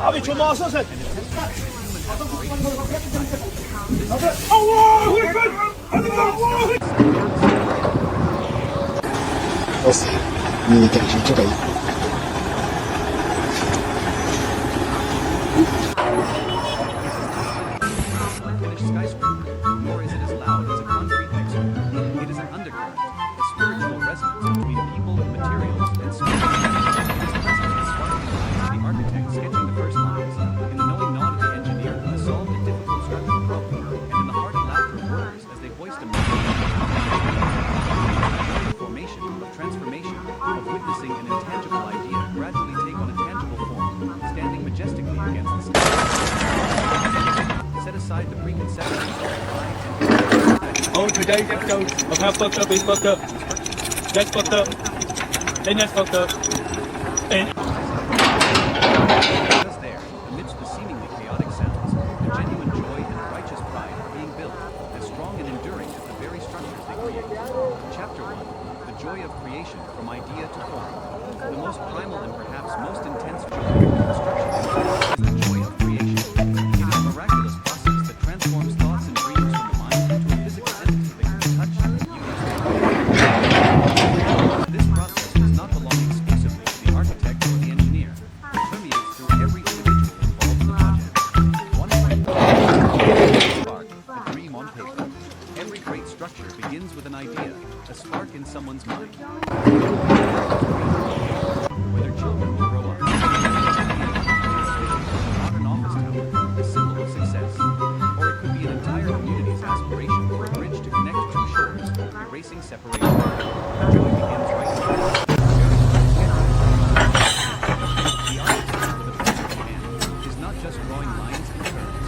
Abi çomağı alsana sen. Nasıl? İyi gerçekten çok ayıp. Oh, today, let's go. Look how fucked up he's fucked up. That's fucked up. And that's fucked up. And just there, amidst the seemingly chaotic sounds, the genuine joy and righteous pride are being built, as strong and enduring as the very structures they create. Chapter 1, the joy of creation from idea to form. The most primal and perhaps most intense joy of construction is the joy of creation. It is a miraculous process that transforms thoughts and dreams from the mind into a physical entity that can be touched and used. This process does not belong exclusively to the architect or the engineer. It permeates through every individual involved in the project. One point spark, a dream on paper. Every great structure begins with an idea, a spark in someone's mind. Whether children will grow up, modern office tower, a symbol of success, or it could be an entire community's aspiration for a bridge to connect two shores, erasing separation. Joy begins right here. The architect with a pencil in hand is not just drawing lines and curves.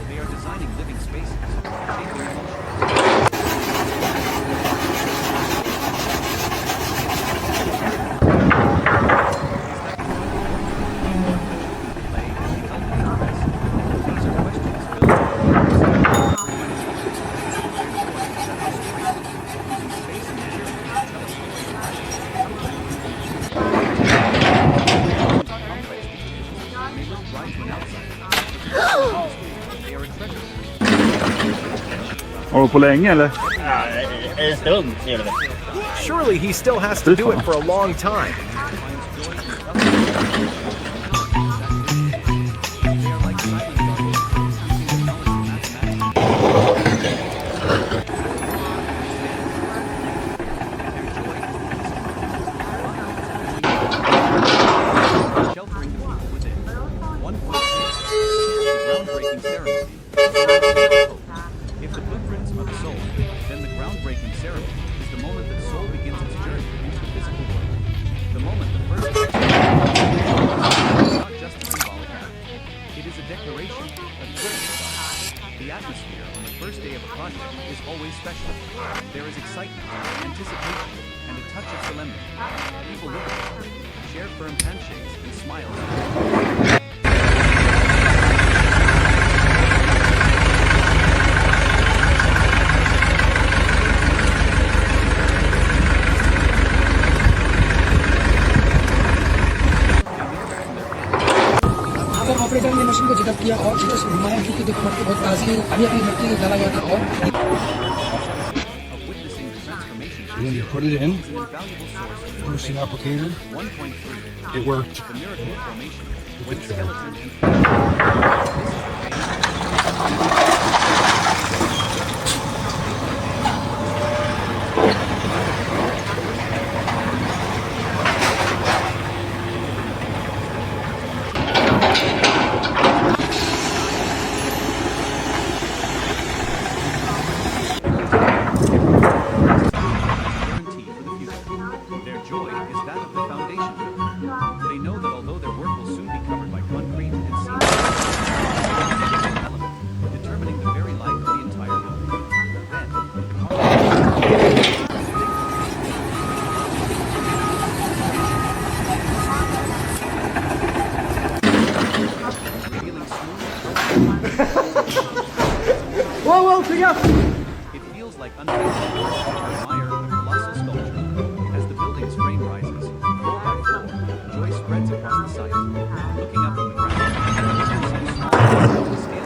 They are designing living spaces, shaping emotions. Har du på länge eller? En stund är det. Surely he still has to do it for a long time. Sheltering the people within. 1.6. Groundbreaking ceremony. If the blueprints are the soul, then the groundbreaking ceremony is the moment that soul begins its journey into the physical world. The moment the first is not just a symbolic act. It is a declaration, a goodness. The atmosphere on the first day of a project is always special. There is excitement, anticipation, and a touch of solemnity. People look at each other, share firm handshakes, and smiles. Operator ने machine को जिक्र किया और सीधे से घुमाया क्योंकि देखो मट्टी बहुत ताज़ी अभी अभी मट्टी को डाला गया था और When you put it in, pushing applicator, it worked. Whoa, pick up! It feels like unbelievable to admire a colossal sculpture. As the building's frame rises, floor by floor, joy spreads across the sight. Looking up from the ground, the small the scale.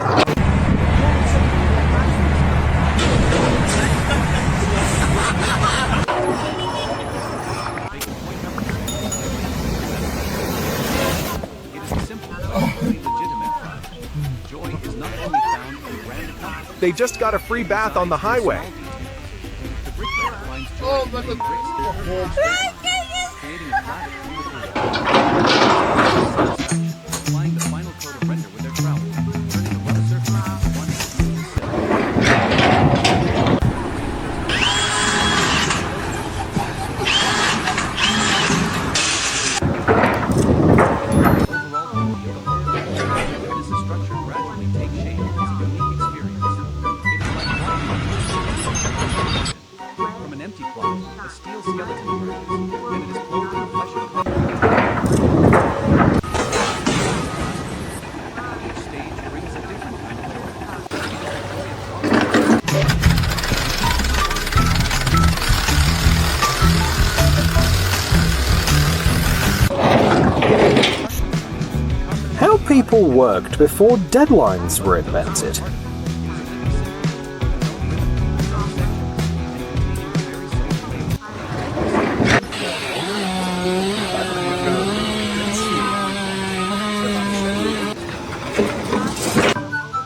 They can point out it is a simple but equally legitimate pride. Joy is not only found in grand accomplishments. They just got a free bath on the highway. The bricklayer finds joy in making bricks and creating a flat, beautiful wall. Applying the final coat of render with their trowel, turning the rough surface into one smooth silk. Witness the structure gradually take shape is a unique experience. It is like walking from an empty plot, a steel skeleton emerges, and it is clothed in flesh and blood. Each stage brings a different kind of joy. How people worked before deadlines were invented.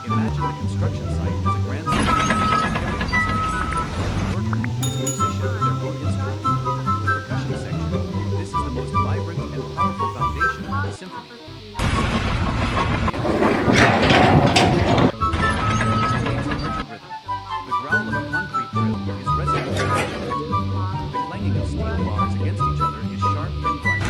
Imagine the construction site as a grand worker is a musician with their own instrument. The percussion section, this is the most vibrant and powerful foundation of the symphony. The growl of a concrete drill is resonant. The clanging of steel bars against each other is sharp and bright.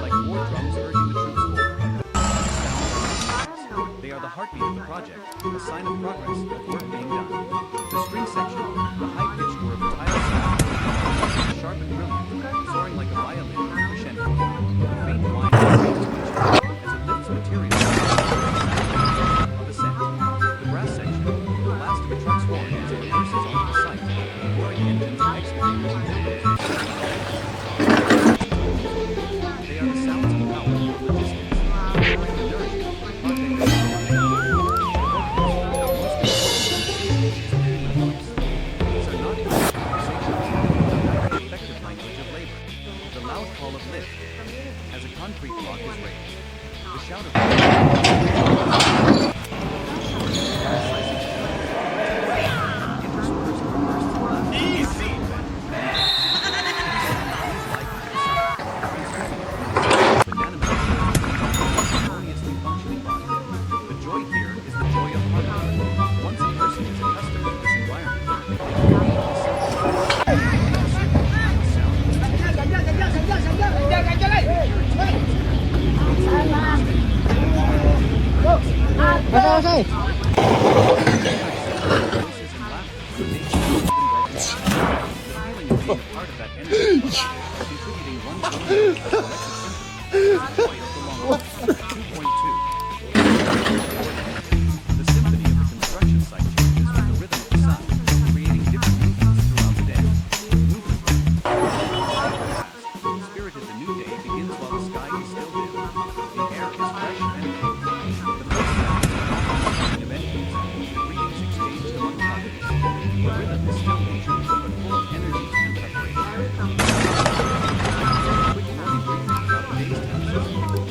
Like war drums urging the troops forward. They are the heartbeat of the project, a sign of progress, of work being done. The string section, the high-pitched whir of tile sound, sharp and brilliant, soaring like a violin or crescendo. The faint whine as it lifts material of ascent. The brass section, the blast of a truck's horn as it bursts onto the site, whirring engines and excavators and builders. They are the sounds of power and logistics, the nourishment of the project. These are not even conversations, but the effective language of labor. The loud call of lift, as a concrete block is raised. The shout of the joy here is the joy of harmony. Once a person is accustomed to this environment, the symphony of the construction site changes with the rhythm of the sun, creating different movements throughout the day. Movement. Spirited the new day begins while the sky is still dim. The air is fresh and clean. The first sound of engines, greetings exchanged among colleagues. The rhythm is still ancient, but full of energy and preparation. Quick morning briefing about the day's tasks.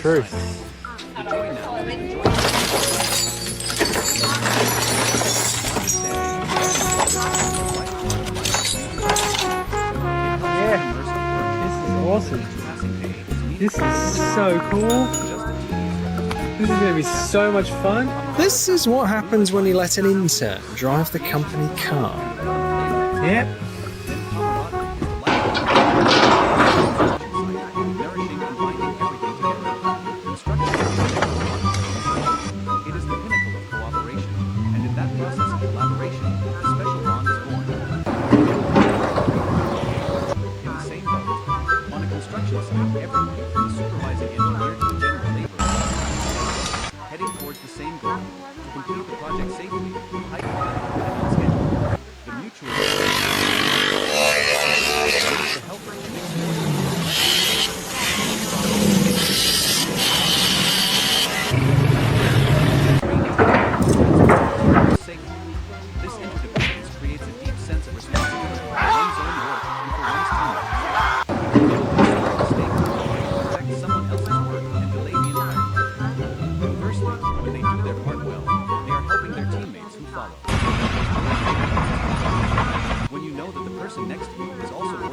truth. Enjoy now. Enjoy. Yeah, this is awesome. This is so cool. This is going to be so much fun. This is what happens when you let an intern drive the company car. Yep. Nourishing and binding everything together. Construction it is the pinnacle of cooperation, and in that process of collaboration, a special bond is born. In the same boat, on a construction site, everyone, from the supervising engineer to the general laborer, heading towards the same goal, to complete the project safely, high quality, and on schedule. The mutual the helper to mix safety. This interdependence creates a deep sense of responsibility for one's own work and for one's teammates. Affect someone else's work and delay the entire project. Conversely, when they do their part well, they are helping their teammates who follow. When you know that the person next to you is also working.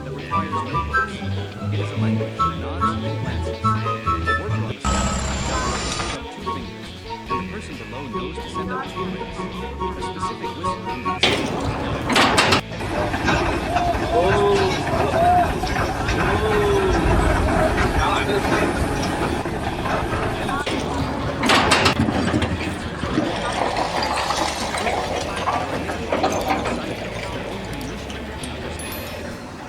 That requires no words. It is a language of nods and glances. The worker on the spot two fingers, and the person below knows to send up two rings. A specific whistle indicates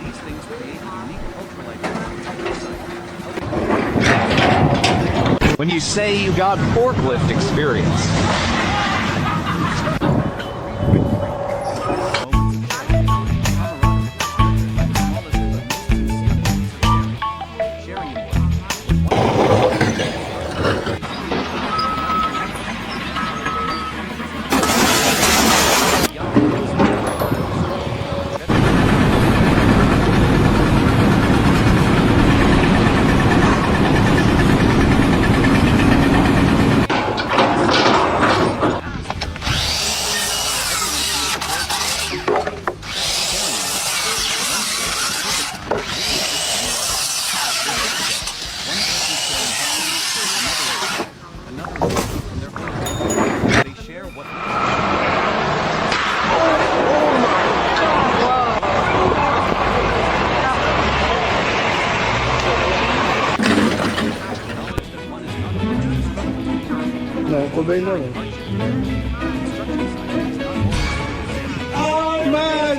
these things create a unique cultural identity. When you say you got forklift experience. No, ficou bem não. Oh, mas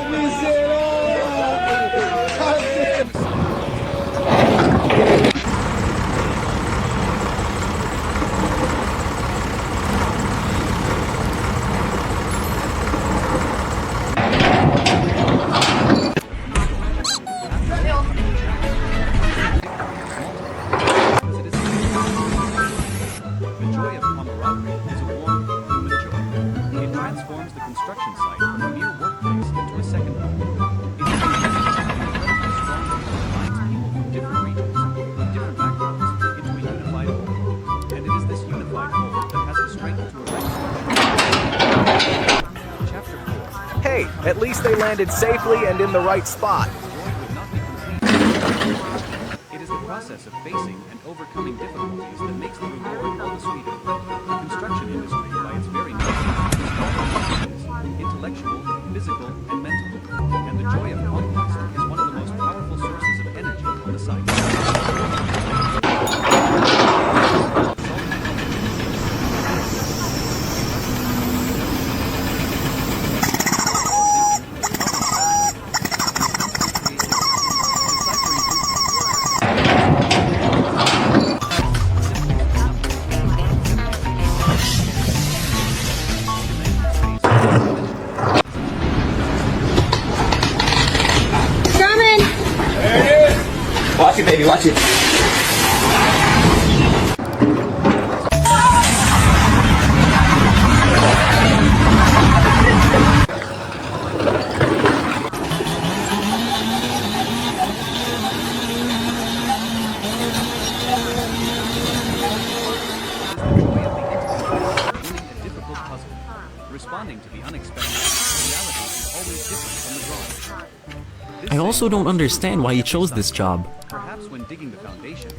transforms the construction site from a mere workplace into a second home. It is incredibly strong that combines people from different regions, with different backgrounds, into a unified whole. And it is this unified whole that has the strength to erect structures. Chapter 4. Hey, at least they landed safely and in the right spot. Would not be complete. It is the process of facing and overcoming difficulties that makes the reward all the sweeter. The construction industry, by its very nature, intellectual, physical, and mental. And the joy of conquest is one of the most powerful sources of energy on the site. Baby, watch it. Winning a difficult puzzle, responding to the unexpected. Reality is always different from the drawing. I also don't understand why he chose this job. Perhaps when digging the foundation,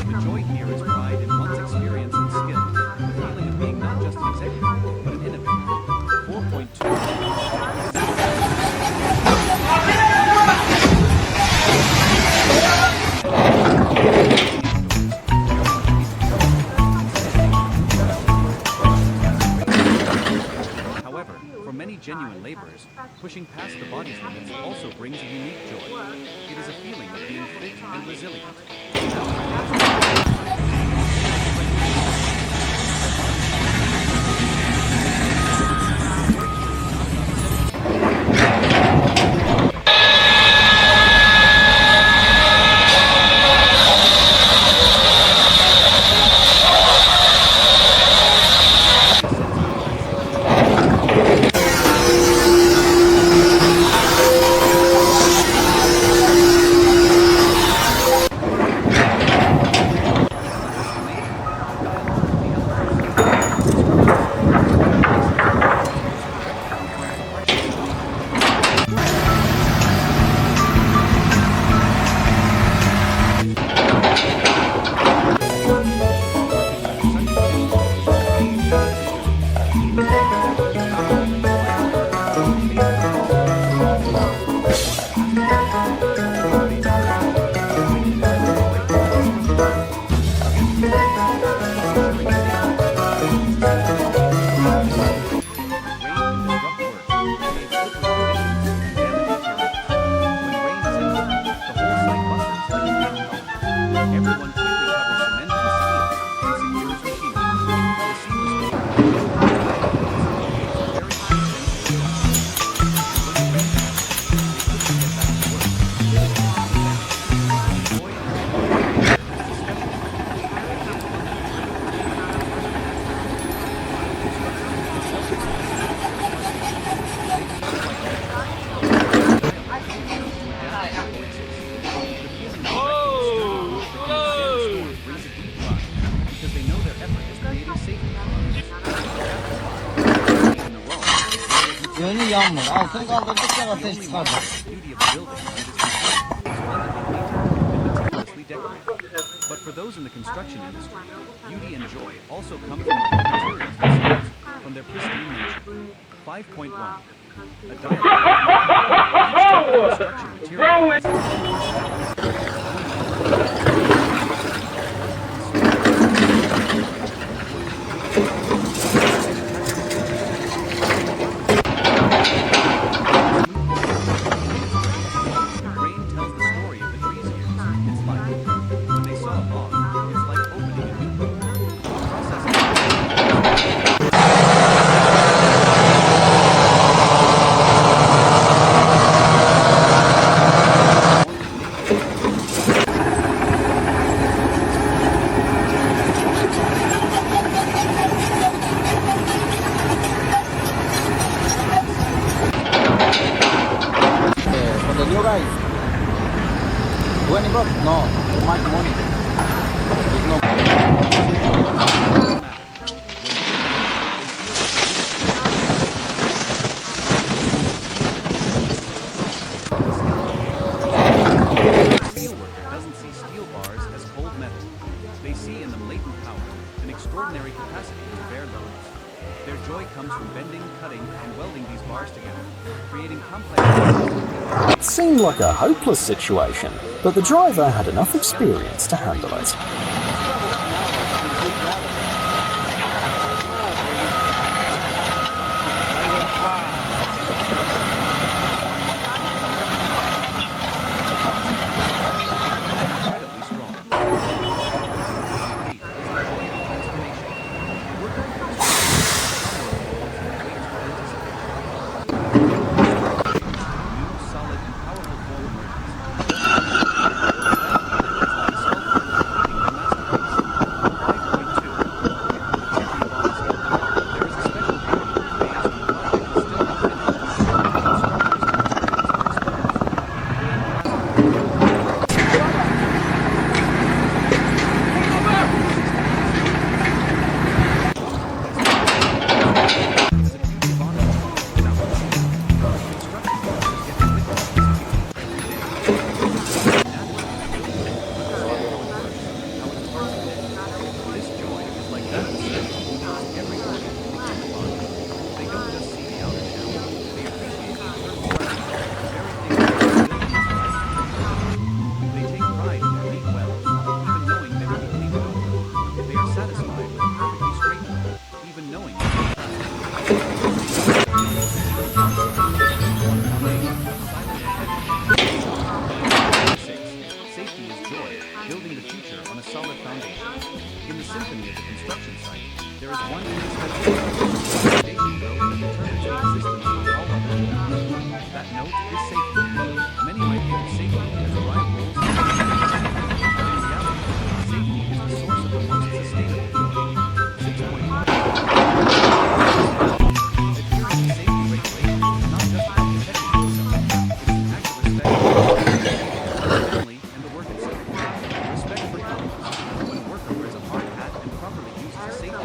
the joy here is pride in one's experience and skill, the feeling of being not just an executive, but an innovator. 4.2. However, for many genuine laborers, pushing past the body's limits also brings a unique joy. It is a feeling of being fit and resilient. 연이 yanmır. Altını kaldırdıkça ateş çıkardı. But for those in the construction industry, beauty and joy also come from the materials themselves, from their pristine nature. 5.1. A diagram of each type of construction material. No, much money. steelworker doesn't see steel bars as cold metal. They see in them latent power, an extraordinary capacity to bear loads. Their joy comes from bending, cutting, and welding these bars together, creating complex. It seemed like a hopeless situation, but the driver had enough experience to handle it. building the future on a solid foundation. In the symphony of the construction site, there is one indispensable foundation note that determines the existence of all other notes. That note is safety. Many might think of safety as arrival rules, but in reality, safety is the source of the most sustainable joy. 6.1. Adhering to safety regulations is not just about protecting yourself, it is an act of respect for the family and the work itself. Respect for animals. When a worker wears a hard hat and properly uses a safety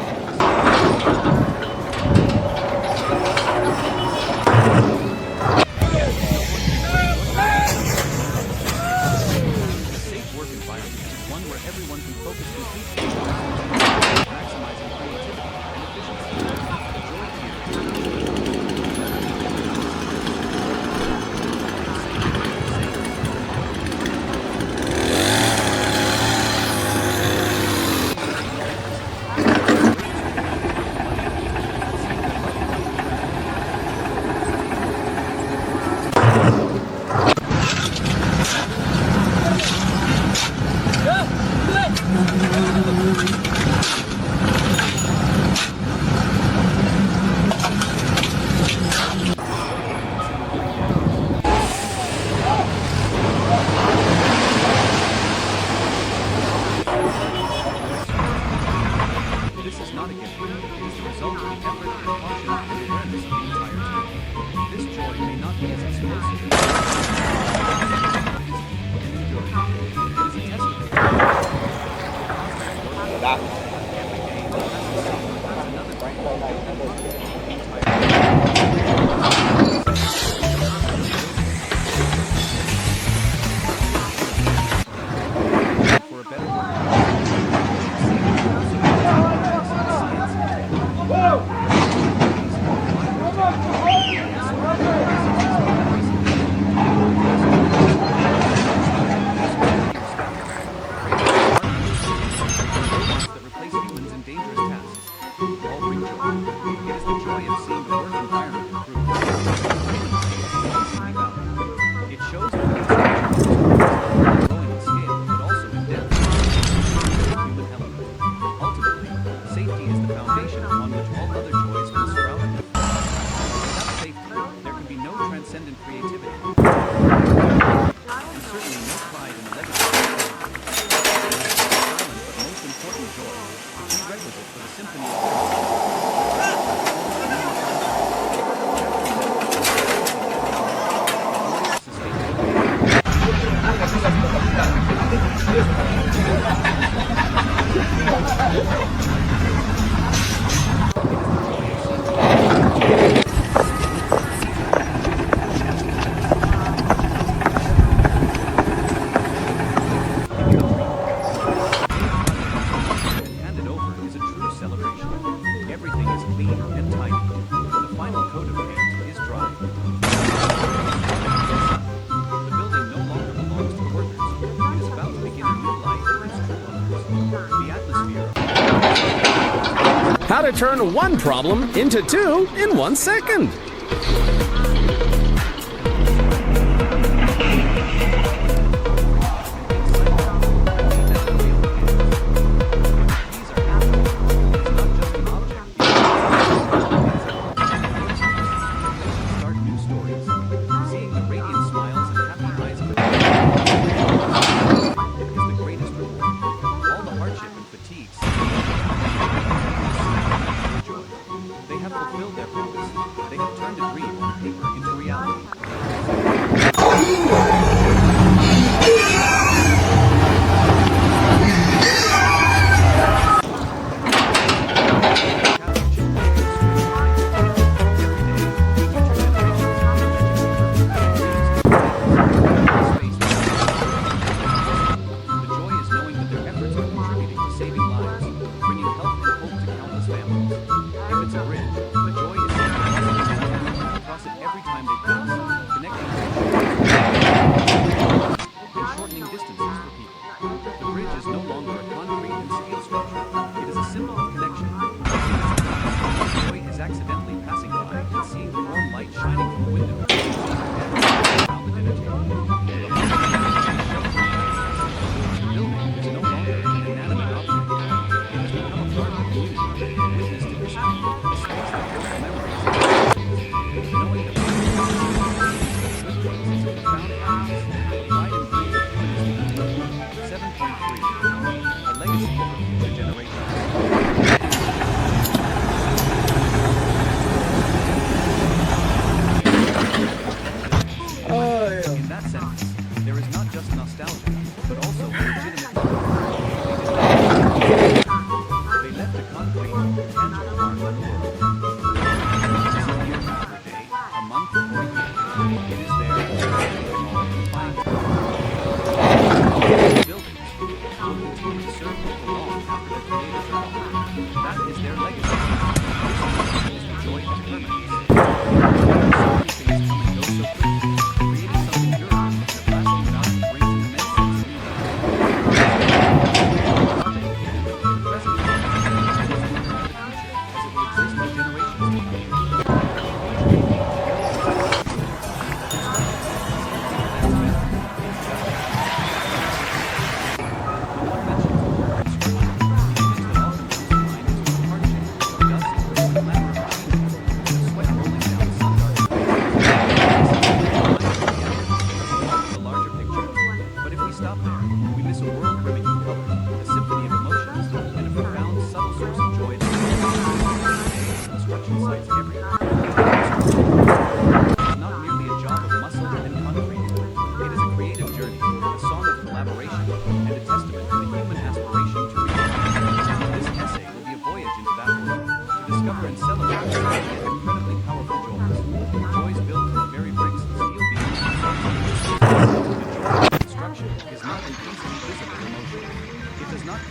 safe work environment is one where everyone can focus completely on maximizing creativity and efficiency. The joy here is This is not a gift, it is the result of the effort, caution, and awareness of the entire team. This joy may not be as explosive as but it is deep and enduring. It is a testament to every day has another great for a better that how to turn one problem into two in 1 second.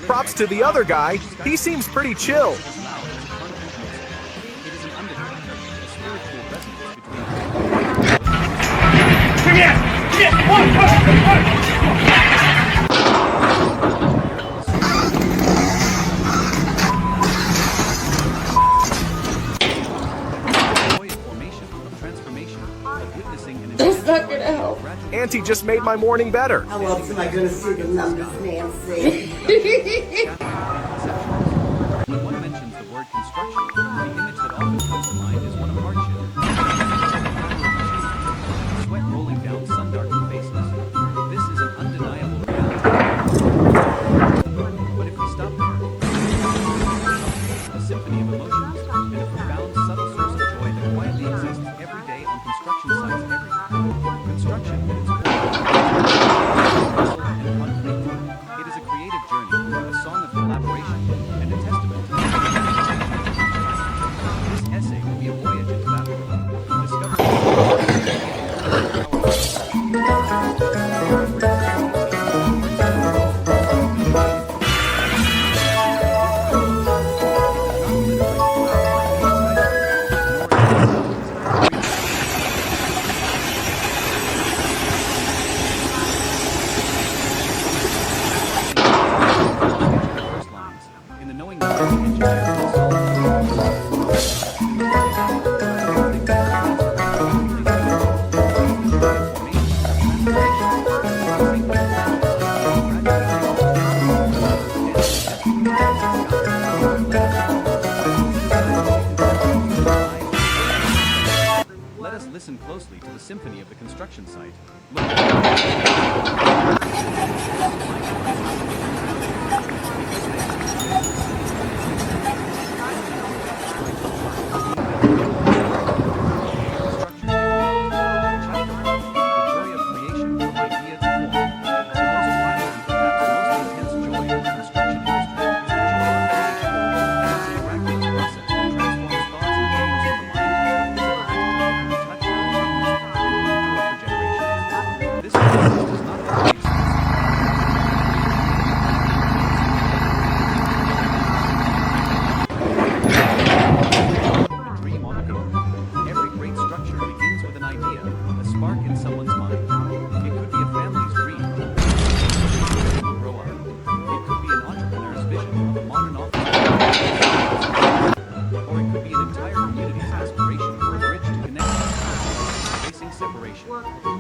Props to the other guy. He seems pretty chill. Auntie just made my morning better. How else am I going to see the numbers, Nancy? When one mentions the word construction, the image that often comes to mind is one of hardship. Sweat rolling down sun-darkened faces. This is an undeniable reality. But if we stop there, a symphony of emotions and a profound, subtle source of joy that quietly exists every day on construction sites everywhere. Construction at its core and conflict. It is a creative journey, a song of collaboration, and a testament to the This essay will be a voyage into that world. Discover closely to the symphony of the construction site.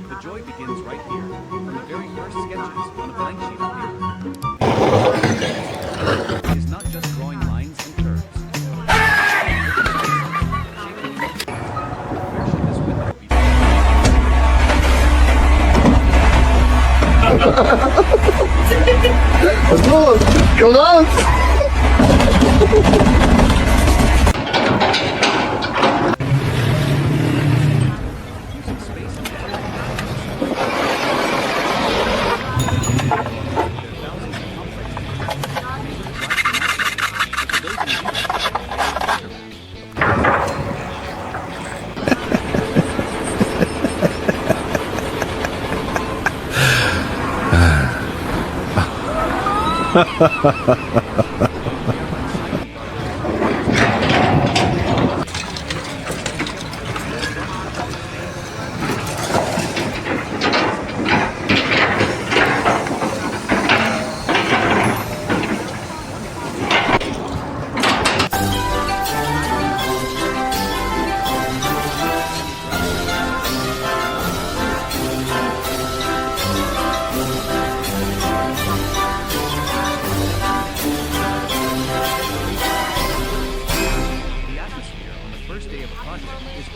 The joy begins right here, from the very first sketches on a blank sheet of paper. It is not just drawing lines and curves. Where should this window be?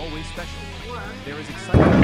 Always special. There is excitement.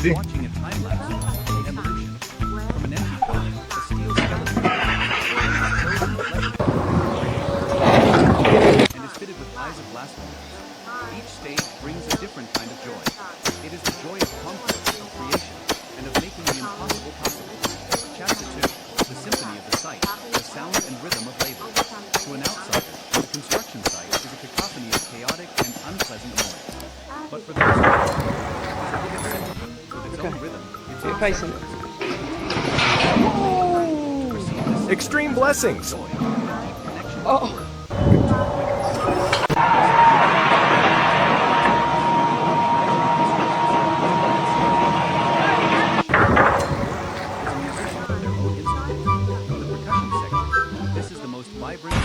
Watching a time lapse of the evolution from different kind of joy. It is the joy of conquest, of creation, and of making the impossible possible. Chapter 2, the symphony of the site, the sound and rhythm of labor. To an outsider, the construction site is a cacophony of chaotic and unpleasant noise. But for those who it is a symphony with its own rhythm, its own sound. Extreme blessings. This is the most vibrant. The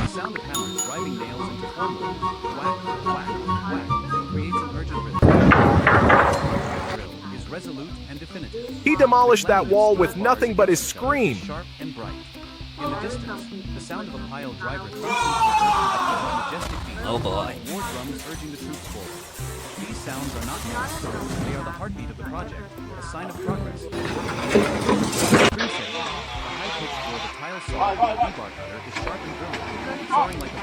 sound of hammers driving nails into formwork. Whack, whack, whack. Creates an urgent rhythm. Drill is resolute and definitive. He demolished that wall with nothing but his scream. Sharp and bright. In the distance, the sound of a pile driver thumps into the earth at a majestic beat. Oh boy. War drums urging the troops forward. These sounds are not noise. They are the heartbeat of the project, a sign of progress. Spring setting. A high-pitched roar the tile saw of the rebar cutter is sharp and brilliant, soaring like a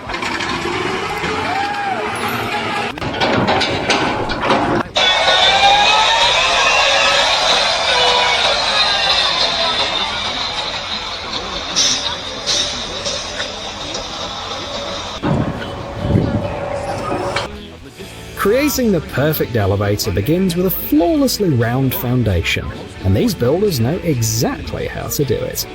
Creating the perfect elevator begins with a flawlessly round foundation, and these builders know exactly how to do it.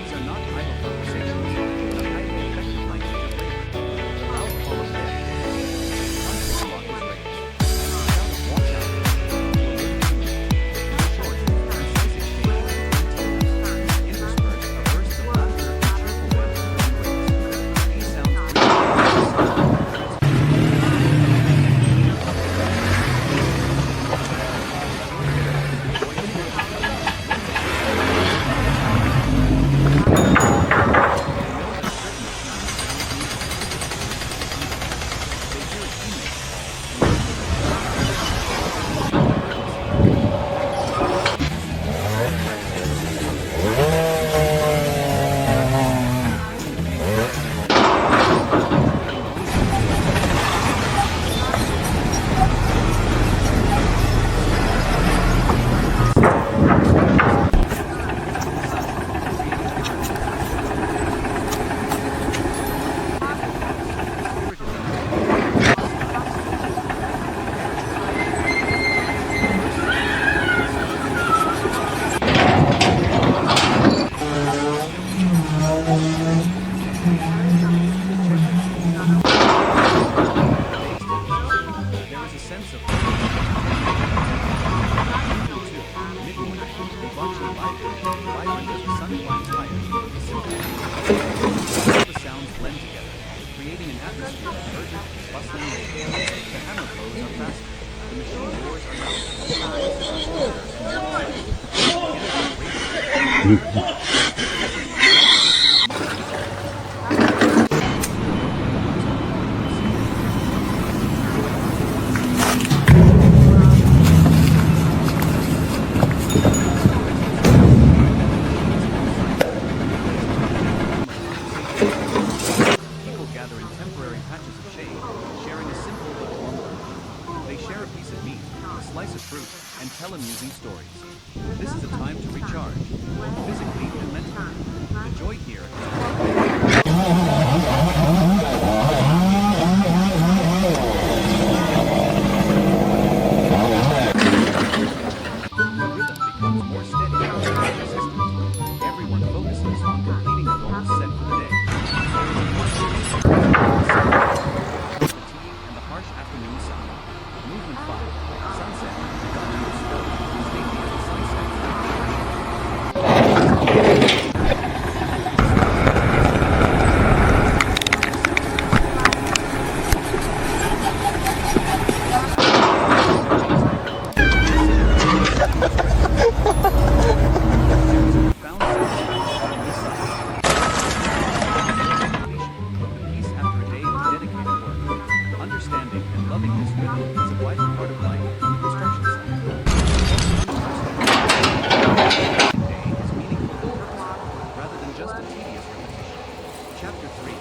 Chapter 3.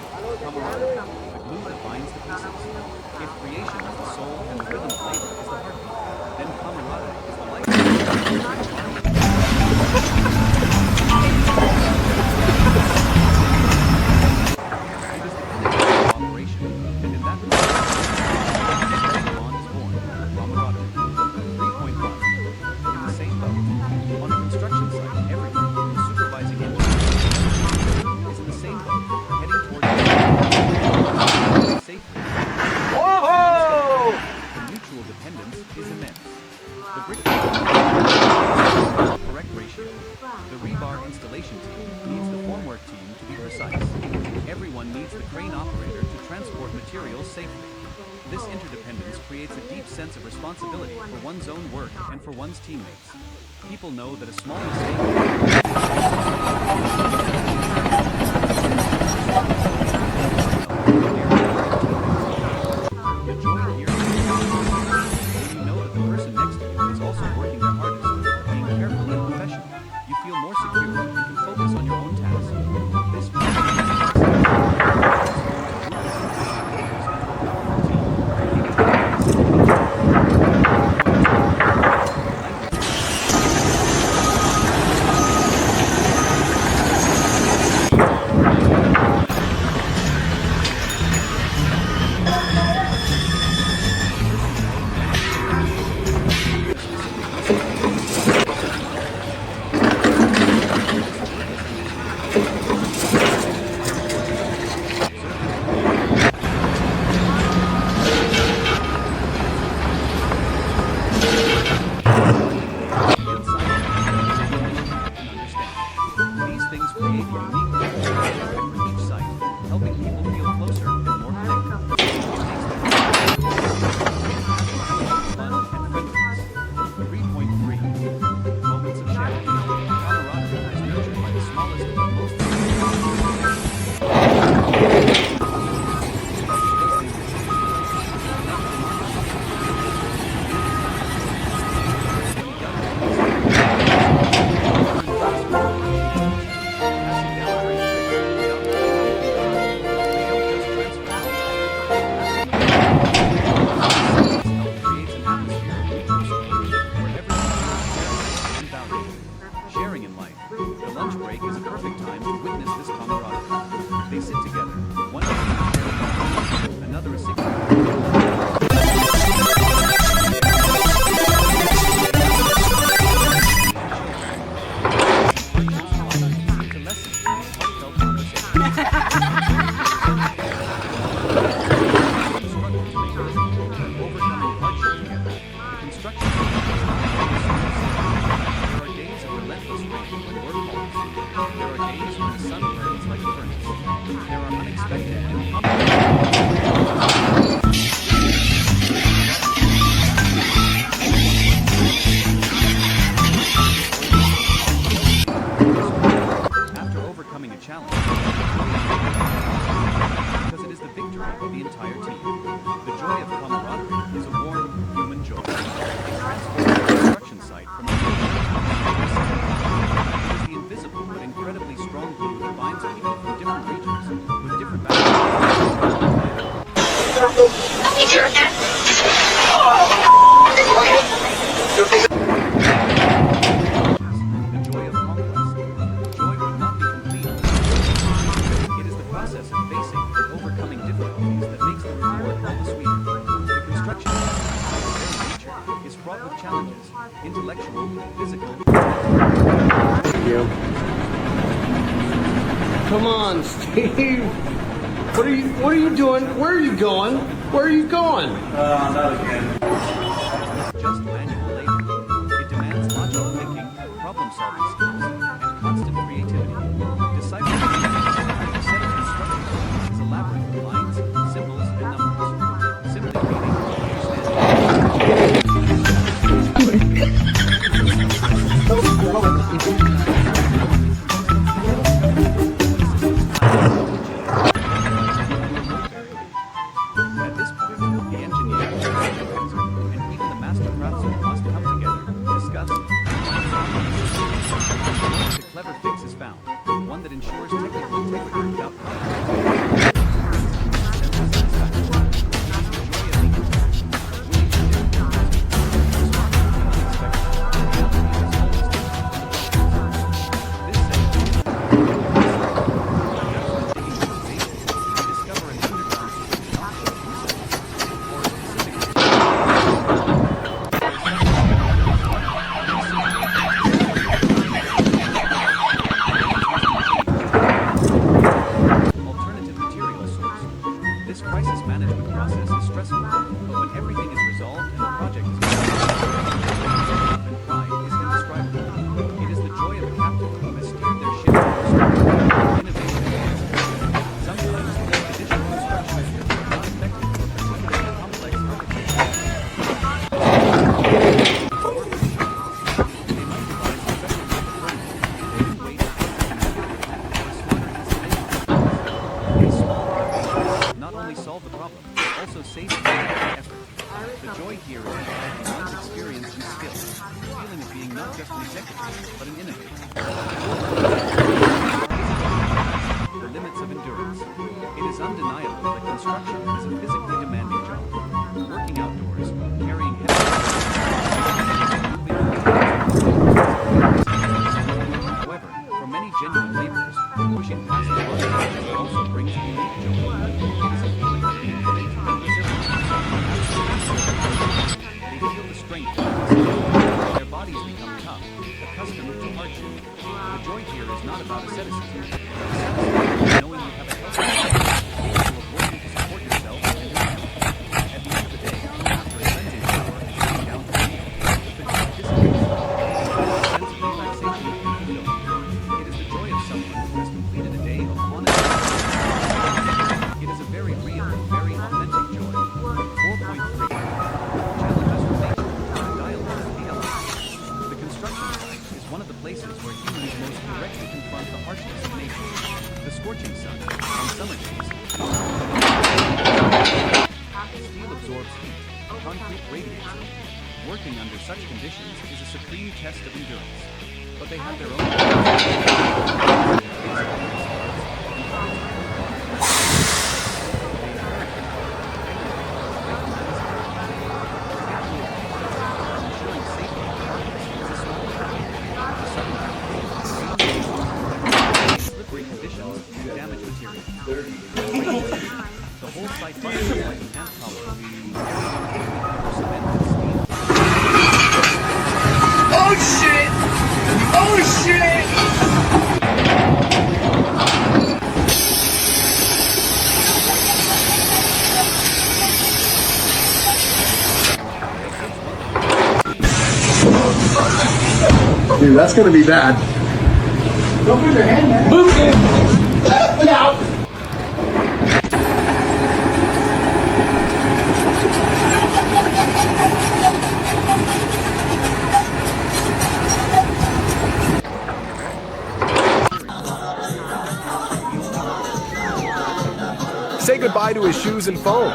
Camaraderie, the glue that binds the pieces. If creation is the soul and the rhythm of labor is the heartbeat, then camaraderie is the life. Cooperation, and in that bond is born, camaraderie. 3.1. In the same boat. On a construction site, everyone, from supervising engineers is in the same boat, heading towards safely. Whoa! The mutual dependence is immense. The brick correct ratio. The rebar installation team needs the formwork team to be precise. Everyone needs the crane operator to transport materials safely. This interdependence creates a deep sense of responsibility for one's own work and for one's teammates. People know that a small mistake the joy here is when you know that the person next to you is also working their hardest, being careful and professional. You feel more secure and can focus on your own task. This intellectual, physical. Come on, Steve. What are you doing? Where are you going? Where are you going? Not again. Just manual labor. It demands logical thinking, problem-solving skills, and constant creativity. Deciphering a set of instructions is a labyrinth of lines, symbols, and numbers. Simply reading, At this point, the engineer, the supervisor, and even the master craftsman must come together, discuss, safe and effort. The joy here is in one's experience and skill, the feeling of being not just an executive, but an innovator. The limits of endurance. It is undeniable that construction is a physically demanding job. Working outdoors, carrying heavy however, for many genuine laborers, pushing past the limits also brings unique joy. It is a feeling of being great and resilient. They feel the strength of their bodies become tough, accustomed to hardship. The joy here is not about asceticism. It is satisfying knowing you have a healthy life, able to working to support yourself and your family. At the end of the day, after a cleansing shower and sitting down to meal, the fatigue dissipates. A sense of relaxation and fulfillment. It is the joy of someone who has completed a day of honest work. It is a very real, very authentic joy. 4.3. Challenges for nature and dialogue with the elements. The construction site is one of the places where humans most directly confront the harshness of nature. The scorching sun on summer days. Steel absorbs heat, concrete radiates it. Working under such conditions is a supreme test of endurance. But they have their own slippery conditions and damage material. The whole site functions like an ant colony. Cement and steel. Oh shit! Oh shit! Dude, that's gonna be bad. Don't put your hand there. Move it! Look out! Say goodbye to his shoes and phone.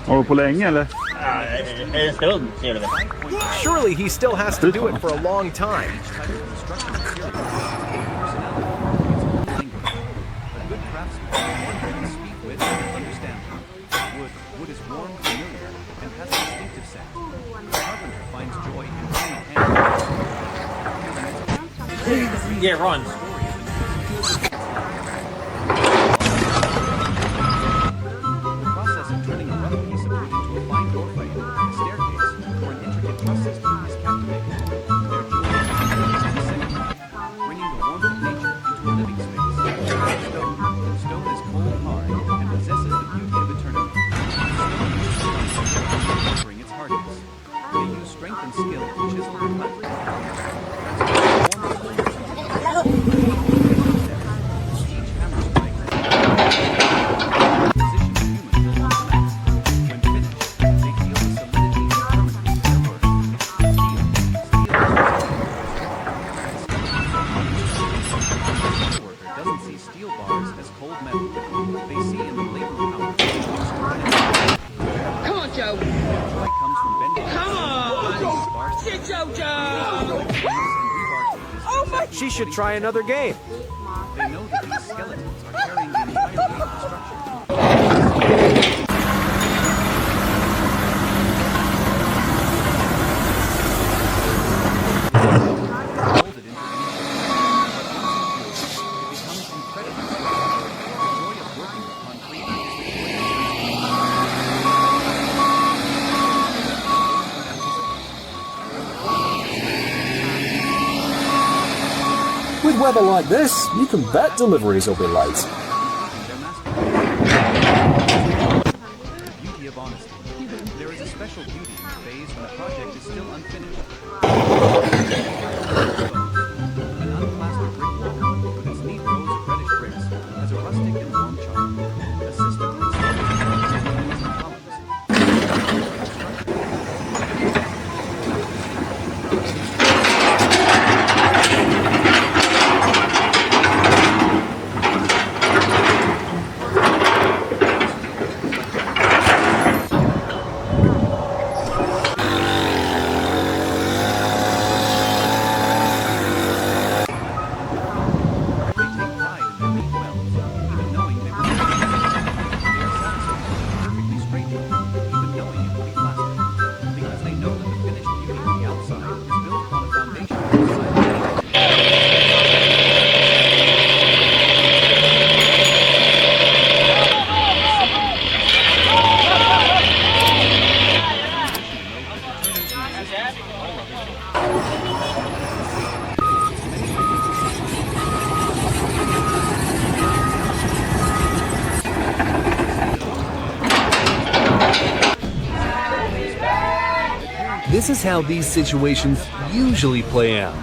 Har du på länge eller? En stund ser du väl. Surely he still has to do it for a long time. Wood is warm, familiar, and has a distinctive scent. The carpenter finds joy in bringing hands. Yeah, run. The process of turning a rough piece of wood into a fine doorway, a staircase, or an intricate truss system is captivating. Their joy is bringing the warmth of nature into a living space. Stone is cold, hard, and possesses the beauty of eternity. Bring its hardness. They use strength and skill to chisel and cut. Each hammer strike precision of humans will automatic. When finished, they feel the solidity and permanence of their work. Steel worker doesn't see steel bars as cold metal. They see in the labor power. Come on, Joe. Joy comes from bending. Come on. Sit, Jojo. She should try another game. They know that these skeletons are carrying the entire weight of the structure. Molded into any shape. But once it becomes incredibly strong. The joy of working with concrete is the joy With weather like this, you can bet deliveries will be late. The beauty of honesty. There is a special beauty in the phase when a project is still unfinished. An unplastered brick wall, with its neat rows of reddish bricks, has a rustic and warm charm. A system installed in columns. This is how these situations usually play out.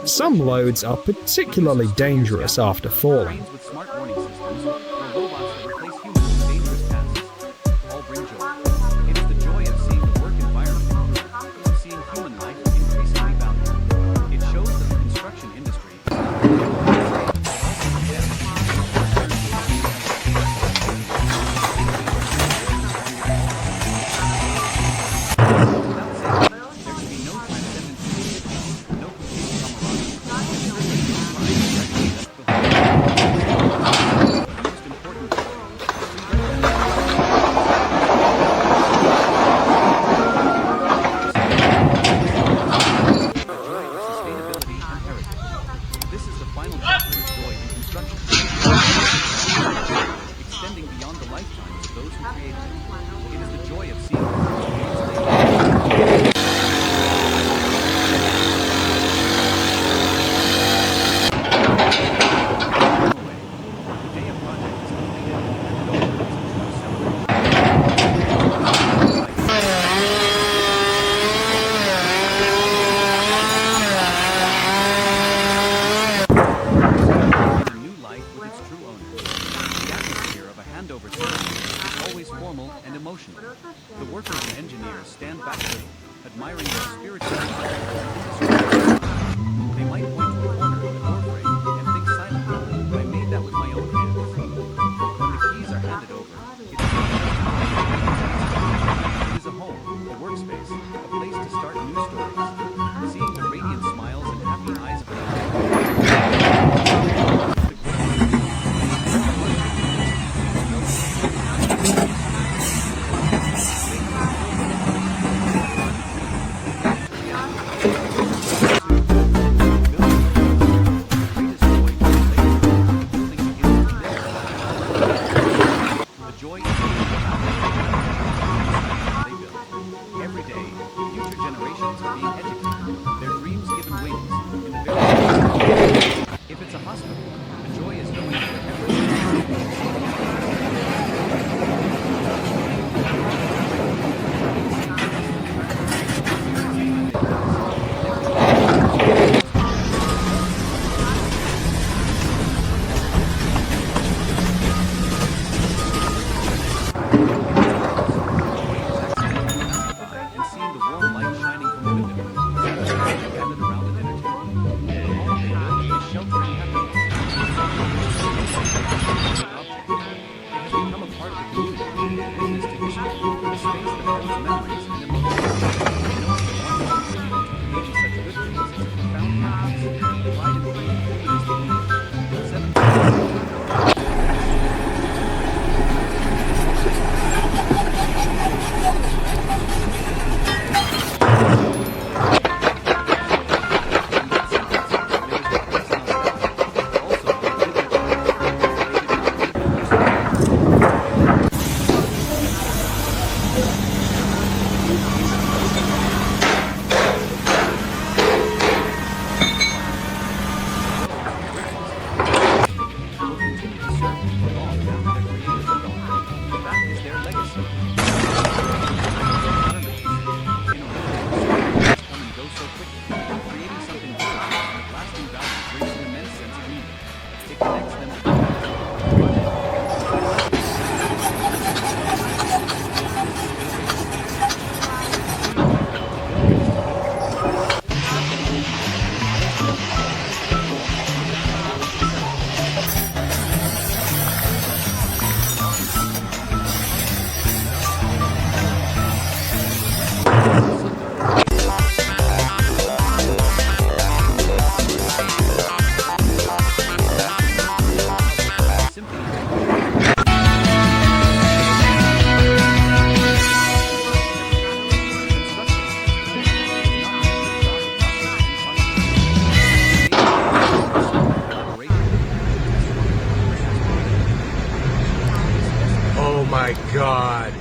Some loads are particularly dangerous after falling. With smart warning systems or robots that replace humans in dangerous tasks. All bring joy. It is the joy of seeing the work environment improve, of seeing human life increasingly valued. It shows that the construction industry god.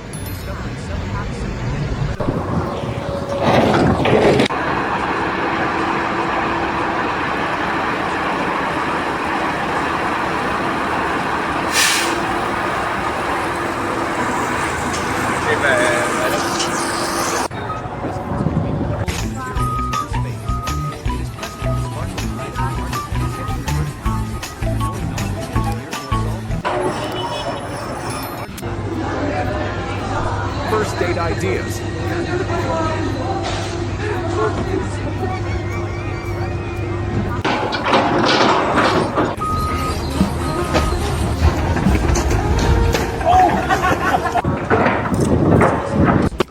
First date ideas. To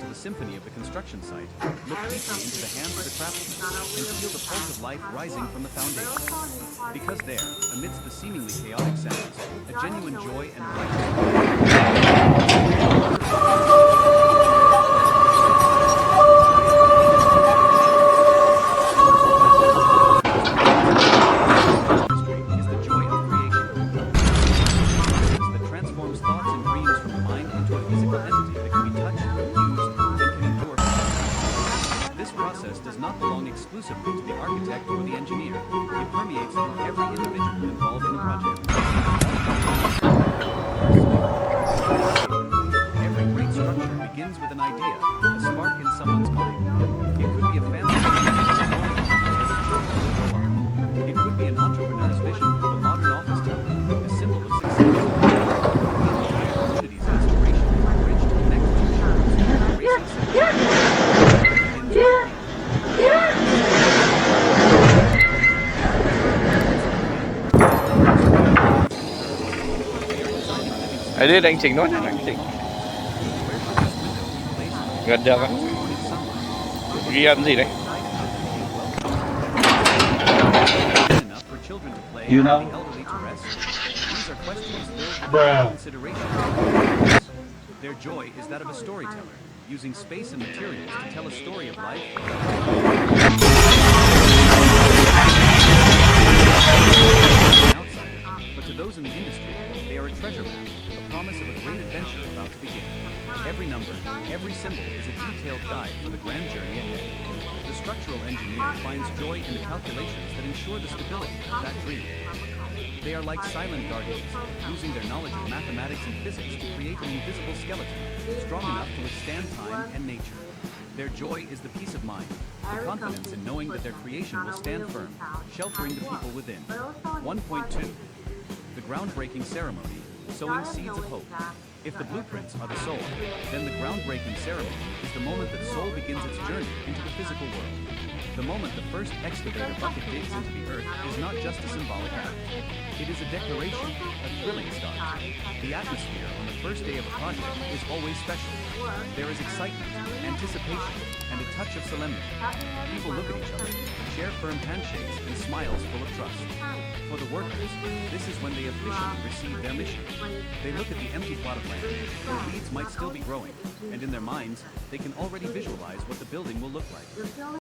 the symphony of the construction site, look deeply into the hands of the craftsman and feel the pulse of life rising from the foundation. Because there, amidst the seemingly chaotic sounds, a genuine joy and transforms thoughts and dreams from the mind into a physical entity that can be touched, used, and can endure. This process does not belong exclusively to the architect or the engineer. It permeates through every individual involved in the project. Every great structure begins with an idea, a spark in someone's mind. It could be a fancy it could be an entrepreneur's vision of a modern office tower, a symbol of success. Ở đây đang chỉnh nó đang chỉnh gần được á, ghi âm gì đấy? You know? Bruh. Their joy is that of a storyteller, using space and materials to tell a story of life. But to those in the industry, they are a treasure map, a promise of a great adventure about to begin. Every number, every symbol is a detailed guide for the grand journey ahead. The structural engineer finds joy in the calculations that ensure the stability of that dream. They are like silent guardians, using their knowledge of mathematics and physics to create an invisible skeleton, strong enough to withstand time and nature. Their joy is the peace of mind, the confidence in knowing that their creation will stand firm, sheltering the people within. 1.2. The groundbreaking ceremony, sowing seeds of hope. If the blueprints are the soul, then the groundbreaking ceremony is the moment that soul begins its journey into the physical world. The moment the first excavator bucket digs into the earth is not just a symbolic act. It is a declaration, a thrilling start. The atmosphere on the first day of a project is always special. There is excitement, anticipation, and a touch of solemnity. People look at each other, share firm handshakes and smiles full of trust. For the workers, this is when they officially receive their mission. They look at the empty plot of land, where weeds might still be growing, and in their minds, they can already visualize what the building will look like.